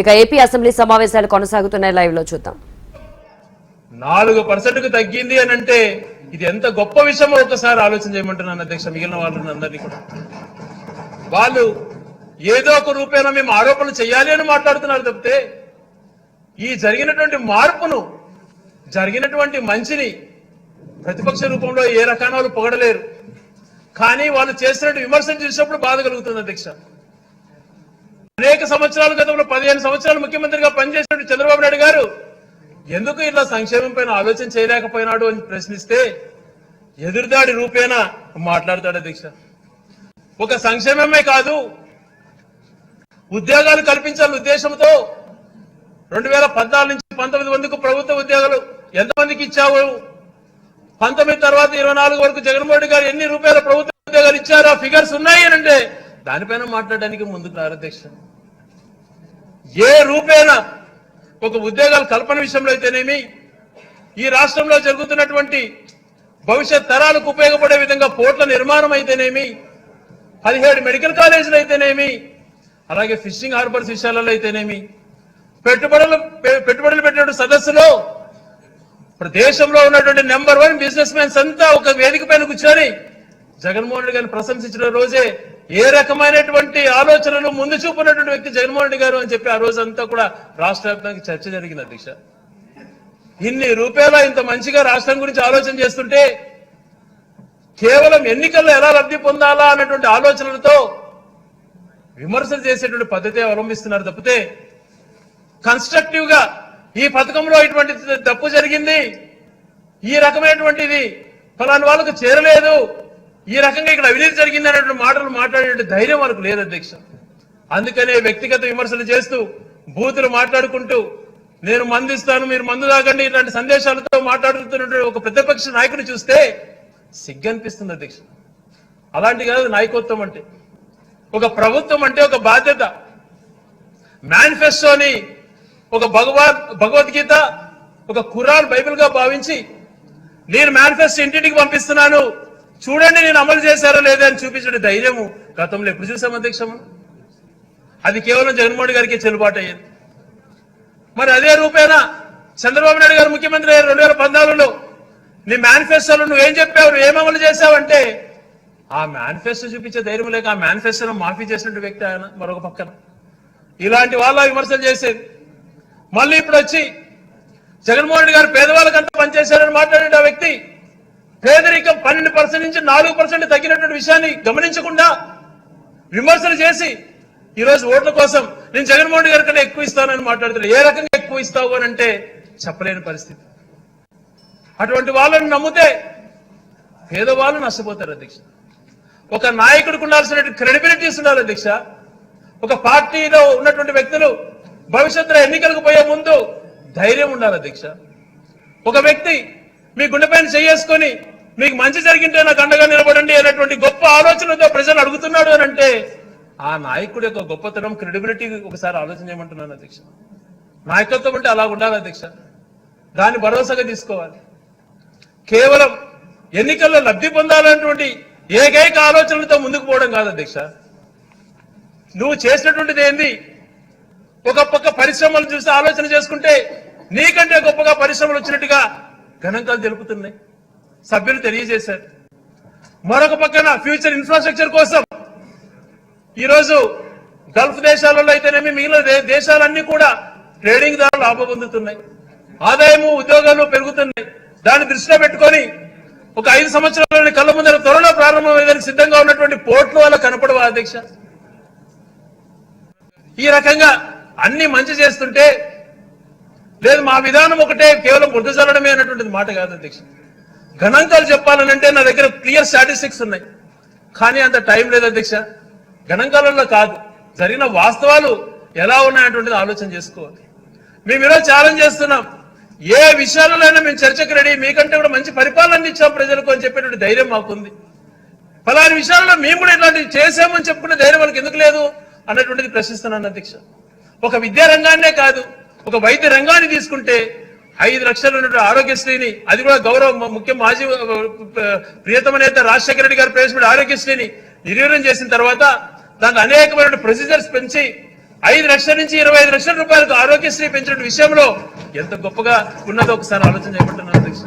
ఇక AP assembly సమావేశాలు కొనసాగుతున్నాయి, లైవ్ లో చూద్దాం. 4% తగ్గింది అని అంటే ఇది ఎంత గొప్ప విషయమో ఒకసారి ఆలోచన చేయమంటున్నాను అధ్యక్ష. మిగిలిన వాళ్ళందరినీ కూడా వాళ్ళు ఏదో ఒక రూపేణ మేము ఆరోపణలు చేయాలి అని మాట్లాడుతున్నారు తప్పితే ఈ జరిగినటువంటి మార్పును, జరిగినటువంటి మంచిని ప్రతిపక్ష రూపంలో ఏ రకాన వాళ్ళు పొగడలేరు. కానీ వాళ్ళు చేసినట్టు విమర్శలు చేసినప్పుడు బాధ కలుగుతుంది అధ్యక్ష. అనేక సంవత్సరాల గతంలో 15 సంవత్సరాలు ముఖ్యమంత్రిగా పనిచేసినట్టు చంద్రబాబు నాయుడు గారు ఎందుకు ఇలా సంక్షేమం పైన ఆలోచన చేయలేకపోయినాడు అని ప్రశ్నిస్తే ఎదురుదాడి రూపేణ మాట్లాడతాడు అధ్యక్ష. ఒక సంక్షేమమే కాదు, ఉద్యోగాలు కల్పించాలని ఉద్దేశంతో 2014 నుంచి 19 మందికి ప్రభుత్వ ఉద్యోగాలు ఎంతమందికి ఇచ్చావు, 19 తర్వాత 24 వరకు జగన్మోహన్ రెడ్డి గారు ఎన్ని రూపాయల ప్రభుత్వ ఉద్యోగాలు ఇచ్చారు, ఆ ఫిగర్స్ ఉన్నాయి అని అంటే దానిపైన మాట్లాడడానికి ముందుకు రారు అధ్యక్ష. ఏ రూపేణ ఒక ఉద్యోగాల కల్పన విషయంలో అయితేనేమి, ఈ రాష్ట్రంలో జరుగుతున్నటువంటి భవిష్యత్ తరాలకు ఉపయోగపడే విధంగా పోర్ట్ల నిర్మాణం అయితేనేమి, 17 మెడికల్ కాలేజీలు అయితేనేమి, అలాగే ఫిషింగ్ హార్బర్స్ విషయాలలో అయితేనేమి, పెట్టుబడులు పెట్టినటువంటి సదస్సులో దేశంలో ఉన్నటువంటి నెంబర్ 1 బిజినెస్ మ్యాన్స్ అంతా ఒక వేదిక పైన కూర్చొని జగన్మోహన్ రెడ్డి గారిని ప్రశంసించిన రోజే ఏ రకమైనటువంటి ఆలోచనలు ముందు చూపున్నటువంటి వ్యక్తి జగన్మోహన్ రెడ్డి గారు అని చెప్పి ఆ రోజంతా కూడా రాష్ట్ర వ్యాప్తంగా చర్చ జరిగింది అధ్యక్ష. ఇన్ని రూపాయల ఇంత మంచిగా రాష్ట్రం గురించి ఆలోచన చేస్తుంటే కేవలం ఎన్నికల్లో ఎలా లబ్ధి పొందాలా అన్నటువంటి ఆలోచనలతో విమర్శలు చేసేటువంటి పద్ధతి అవలంబిస్తున్నారు తప్పితే కన్స్ట్రక్టివ్ గా ఈ పథకంలో ఇటువంటి తప్పు జరిగింది, ఈ రకమైనటువంటిది ఫలాని వాళ్ళకు చేరలేదు, ఈ రకంగా ఇక్కడ అవినీతి జరిగింది అనేటువంటి మాటలు మాట్లాడే ధైర్యం వాళ్ళకు లేదు అధ్యక్ష. అందుకనే వ్యక్తిగత విమర్శలు చేస్తూ బూతులు మాట్లాడుకుంటూ నేను మందిస్తాను మీరు మందు తాగండి ఇలాంటి సందేశాలతో మాట్లాడుతున్నటువంటి ఒక ప్రతిపక్ష నాయకుని చూస్తే సిగ్గనిపిస్తుంది అధ్యక్ష. అలాంటి కాదు నాయకత్వం అంటే. ఒక ప్రభుత్వం అంటే ఒక బాధ్యత. మేనిఫెస్టోని ఒక భగవద్గీత, ఒక ఖురాన్ బైబిల్ గా భావించి నేను మేనిఫెస్టో ఇంటింటికి పంపిస్తున్నాను, చూడండి నేను అమలు చేశారో లేదా అని చూపించే ధైర్యము గతంలో ఎప్పుడు చూసాం అధ్యక్షము? అది కేవలం జగన్మోహన్ గారికి చెల్లుబాటు అయ్యేది. మరి అదే రూపేణ చంద్రబాబు నాయుడు గారు ముఖ్యమంత్రి 2014లో నీ మేనిఫెస్టోలో నువ్వేం చెప్పావు, ఏం అమలు చేశావంటే ఆ మేనిఫెస్టో చూపించే ధైర్యం లేక ఆ మేనిఫెస్టోను మాఫీ చేసినట్టు వ్యక్తి ఆయన మరొక పక్కన. ఇలాంటి వాళ్ళ విమర్శలు చేసేది. మళ్ళీ ఇప్పుడు వచ్చి జగన్మోహన్ రెడ్డి గారు పేదవాళ్ళకంతా పనిచేశారని మాట్లాడే ఆ వ్యక్తి పేదరికం 12% నుంచి 4% తగ్గినటువంటి విషయాన్ని గమనించకుండా విమర్శలు చేసి ఈరోజు ఓట్ల కోసం నేను జగన్మోహన్ రెడ్డి గారి కన్నా ఎక్కువ ఇస్తానని మాట్లాడుతున్నాను. ఏ రకంగా ఎక్కువ ఇస్తావు అని అంటే చెప్పలేని పరిస్థితి. అటువంటి వాళ్ళని నమ్మితే పేదవాళ్ళు నష్టపోతారు అధ్యక్ష. ఒక నాయకుడికి ఉండాల్సిన క్రెడిబిలిటీస్ ఉండాలి అధ్యక్ష. ఒక పార్టీలో ఉన్నటువంటి వ్యక్తులు భవిష్యత్తులో ఎన్నికలకు పోయే ముందు ధైర్యం ఉండాలి అధ్యక్ష. ఒక వ్యక్తి మీ గుండెపైన చేసుకొని మీకు మంచి జరిగింటే నాకు అండగా నిలబడండి అనేటువంటి గొప్ప ఆలోచనతో ప్రజలు అడుగుతున్నాడు అని అంటే ఆ నాయకుడి యొక్క గొప్పతనం, క్రెడిబిలిటీ ఒకసారి ఆలోచన చేయమంటున్నాను అధ్యక్ష. నాయకత్వం అంటే అలా ఉండాలి అధ్యక్ష. దాన్ని భరోసాగా తీసుకోవాలి. కేవలం ఎన్నికల్లో లబ్ధి పొందాలన్నటువంటి ఏకైక ఆలోచనలతో ముందుకు పోవడం కాదు అధ్యక్ష. నువ్వు చేసినటువంటిది ఏంది? ఒక పక్క పరిశ్రమలు చూసి ఆలోచన చేసుకుంటే నీకంటే గొప్పగా పరిశ్రమలు వచ్చినట్టుగా గణాంకాలు తెలుపుతున్నాయి, సభ్యులు తెలియజేశారు. మరొక పక్కన ఫ్యూచర్ ఇన్ఫ్రాస్ట్రక్చర్ కోసం ఈరోజు గల్ఫ్ దేశాలలో అయితేనేమి మిగిలిన దేశాలన్నీ కూడా ట్రేడింగ్ ద్వారా లాభం పొందుతున్నాయి, ఆదాయము ఉద్యోగాలు పెరుగుతున్నాయి. దాన్ని దృష్టిలో పెట్టుకొని ఒక 5 సంవత్సరాలని కళ్ళ ముందర త్వరలో ప్రారంభమయ్యేదని సిద్ధంగా ఉన్నటువంటి పోర్ట్లు వల్ల కనపడవా అధ్యక్ష? ఈ రకంగా అన్ని మంచి చేస్తుంటే లేదు మా విధానం ఒకటే కేవలం బుద్ధ చల్లడమే అన్నటువంటిది మాట కాదు అధ్యక్ష. గణాంకాలు చెప్పాలనంటే నా దగ్గర క్లియర్ స్టాటిస్టిక్స్ ఉన్నాయి, కానీ అంత టైం లేదు అధ్యక్ష. గణాంకాలలో కాదు, జరిగిన వాస్తవాలు ఎలా ఉన్నాయనేటువంటిది ఆలోచన చేసుకోవాలి. మేము ఈరోజు ఛాలెంజ్ చేస్తున్నాం, ఏ విషయాలైనా మేము చర్చకు రెడీ, మీకంటే కూడా మంచి పరిపాలన అందించాం ప్రజలకు అని చెప్పేటువంటి ధైర్యం మాకుంది. ఫలాని విషయాల్లో మేము కూడా ఇట్లాంటివి చేసామని చెప్పుకునే ధైర్యం వాళ్ళకి ఎందుకు లేదు అన్నటువంటిది ప్రశ్నిస్తున్నాను అధ్యక్ష. ఒక విద్యా రంగాన్నే కాదు, ఒక వైద్య రంగాన్ని తీసుకుంటే 5 లక్షలు ఉన్నటువంటి ఆరోగ్యశ్రీని, అది కూడా గౌరవ ముఖ్య మాజీ ప్రియతమ నేత రాజశేఖర రెడ్డి గారు ప్రవేశపెట్టిన ఆరోగ్యశ్రీని నిర్వీర్యం చేసిన తర్వాత దాంట్లో అనేకమైన ప్రొసీజర్స్ పెంచి 5 లక్షల నుంచి 25 లక్షల రూపాయలకు ఆరోగ్యశ్రీ పెంచిన విషయంలో ఎంత గొప్పగా ఉన్నదో ఒకసారి ఆలోచన చేయమంటున్నాను అధ్యక్ష.